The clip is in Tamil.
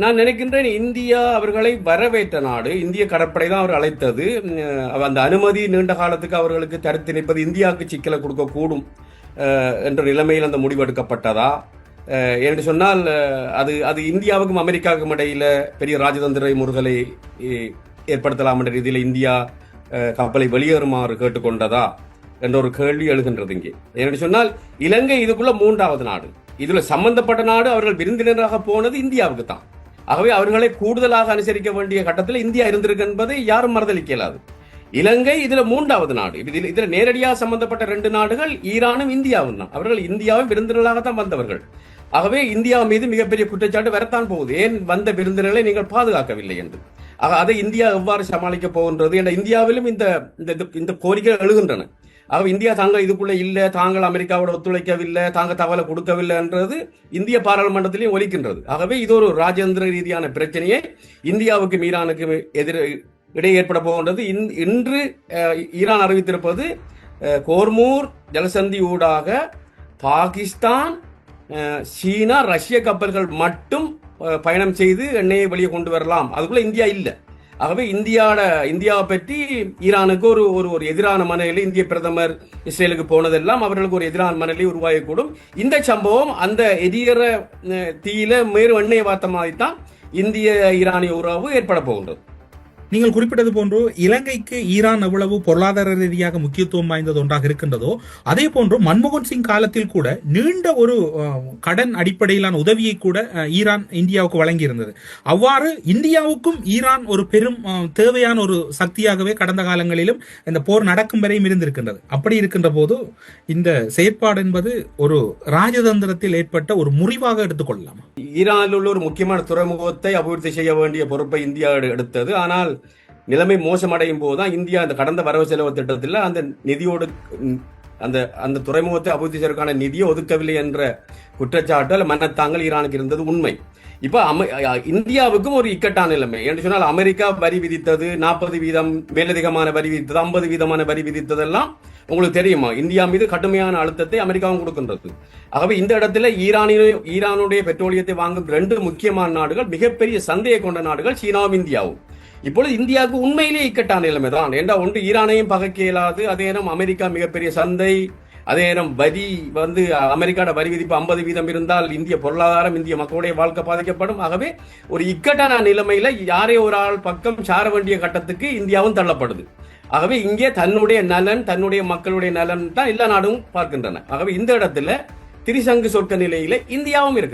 நான் நினைக்கின்றேன் இந்தியா அவர்களை வரவேற்ற நாடு. இந்திய கடற்படை தான் அவர் அழைத்தது. அந்த அனுமதி நீண்ட காலத்துக்கு அவர்களுக்கு தடுத்து நிற்பது இந்தியாவுக்கு சிக்கலை கொடுக்கக்கூடும் என்ற நிலைமையில் அந்த முடிவு எடுக்கப்பட்டதா என்று சொன்னால் அது அது இந்தியாவுக்கும் அமெரிக்காவுக்கும் இடையில பெரிய ராஜதந்திர முறுகலை ஏற்படுத்தலாம் என்ற ரீதியில் இந்தியா கப்பலை வெளியேறுமாறு கேட்டுக்கொண்டதா என்ற ஒரு கேள்வி எழுகின்றது இங்கே. என்று சொன்னால் இலங்கை இதுக்குள்ள மூன்றாவது நாடு. இதுல சம்பந்தப்பட்ட நாடு அவர்கள் விருந்தினராக போனது இந்தியாவுக்கு தான். ஆகவே அவர்களை கூடுதலாக அனுசரிக்க வேண்டிய கட்டத்தில் இந்தியா இருந்திருக்கு என்பதை யாரும் மறுதளிக்க இயலாது. இலங்கை இதுல மூன்றாவது நாடு. இதுல நேரடியாக சம்பந்தப்பட்ட ரெண்டு நாடுகள் ஈரானும் இந்தியாவும் தான். அவர்கள் இந்தியாவும் விருந்தினராகத்தான் வந்தவர்கள். ஆகவே இந்தியா மீது மிகப்பெரிய குற்றச்சாட்டு வரத்தான் போகுது. ஏன் வந்த விருந்தினர்களை நீங்கள் பாதுகாக்கவில்லை என்று. அதை இந்தியா எவ்வாறு சமாளிக்க போகின்றது என்ற இந்தியாவிலும் இந்த கோரிக்கைகள் எழுகின்றன. ஆகவே இந்தியா தாங்கள் இதுக்குள்ள இல்லை, தாங்கள் அமெரிக்காவோட ஒத்துழைக்கவில்லை, தாங்கள் தகவலை கொடுக்கவில்லை என்றது இந்திய பாராளுமன்றத்திலையும் ஒலிக்கின்றது. ஆகவே இது ஒரு ராஜேந்திர ரீதியான பிரச்சனையை இந்தியாவுக்கும் ஈரானுக்கும் இடையே ஏற்பட போகின்றது. இன்று ஈரான் அறிவித்திருப்பது கோர்மூர் ஜலசந்தி ஊடாக பாகிஸ்தான், சீனா, ரஷ்ய கப்பல்கள் மட்டும் பயணம் செய்து எண்ணெயை வெளியே கொண்டு வரலாம். அதுக்குள்ள இந்தியா இல்லை. ஆகவே இந்தியாவை பற்றி ஈரானுக்கு ஒரு எதிரான மனநிலை, இந்திய பிரதமர் இஸ்ரேலுக்கு போனதெல்லாம் அவர்களுக்கு ஒரு எதிரான மனநிலை உருவாகக்கூடும். இந்த சம்பவம் அந்த எரியற தீயில மேலும் எண்ணெயை வார்த்த மாதிரி தான் இந்திய ஈரானிய உறவு ஏற்பட போகின்றது. நீங்கள் குறிப்பிட்டது போன்று இலங்கைக்கு ஈரான் எவ்வளவு பொருளாதார ரீதியாக முக்கியத்துவம் வாய்ந்தது ஒன்றாக இருக்கின்றதோ அதே போன்று மன்மோகன் சிங் காலத்தில் கூட நீண்ட ஒரு கடன் அடிப்படையிலான உதவியை கூட ஈரான் இந்தியாவுக்கு வழங்கி இருந்தது. அவ்வாறு இந்தியாவுக்கும் ஈரான் ஒரு பெரும் தேவையான ஒரு சக்தியாகவே கடந்த காலங்களிலும் இந்த போர் நடக்கும் வரையும் இருந்திருக்கின்றது. அப்படி இருக்கின்ற போது இந்த செயற்பாடு என்பது ஒரு ராஜதந்திரத்தில் ஏற்பட்ட ஒரு முறிவாக எடுத்துக்கொள்ளலாம். ஈரானில் உள்ள ஒரு முக்கியமான துறைமுகத்தை அபிவிருத்தி செய்ய வேண்டிய பொறுப்பை இந்தியா எடுத்தது. ஆனால் நிலைமை மோசமடையும் போதுதான் இந்தியா அந்த கடந்த வரவு செலவு திட்டத்தில் அந்த நிதியோடு அந்த துறைமுகத்தை அபிவிருத்தி செய்வதற்கான நிதியை ஒதுக்கவில்லை என்ற குற்றச்சாட்டு மனத்தாங்கல் ஈரானுக்கு இருந்தது உண்மை. இப்ப இந்தியாவுக்கும் ஒரு இக்கட்டான நிலைமை என்று சொன்னால் அமெரிக்கா வரி விதித்தது 40% மேலதிகமான வரி விதித்தது, 50% வரி விதித்ததெல்லாம் உங்களுக்கு தெரியுமா? இந்தியா மீது கடுமையான அழுத்தத்தை அமெரிக்காவும் கொடுக்கின்றது. ஆகவே இந்த இடத்துல ஈரானுடைய பெட்ரோலியத்தை வாங்கும் ரெண்டு முக்கியமான நாடுகள், மிகப்பெரிய சந்தையை கொண்ட நாடுகள் சீனாவும் இந்தியாவும். இப்பொழுது இந்தியாவுக்கு உண்மையிலேயே இக்கட்டான நிலைமை தான். ஏண்டா ஒன்று ஈரானையும் பகைக்க இயலாது, அதே நேரம் அமெரிக்கா மிகப்பெரிய சந்தை, அதே நேரம் வரி அமெரிக்காவோட வரி விதிப்பு 50% இருந்தால் இந்திய பொருளாதாரம், இந்திய மக்களுடைய வாழ்க்கை பாதிக்கப்படும். ஆகவே ஒரு இக்கட்டான நிலைமையில யாரே ஒரு ஆள் பக்கம் சார வேண்டிய கட்டத்துக்கு இந்தியாவும் தள்ளப்படுது. ஆகவே இங்கே தன்னுடைய நலன், தன்னுடைய மக்களுடைய நலன் தான் எல்லா நாடும் பார்க்கின்றன. ஆகவே இந்த இடத்துல திரிசங்கு சொற்க நிலையில இந்தியாவும் இருக்கு.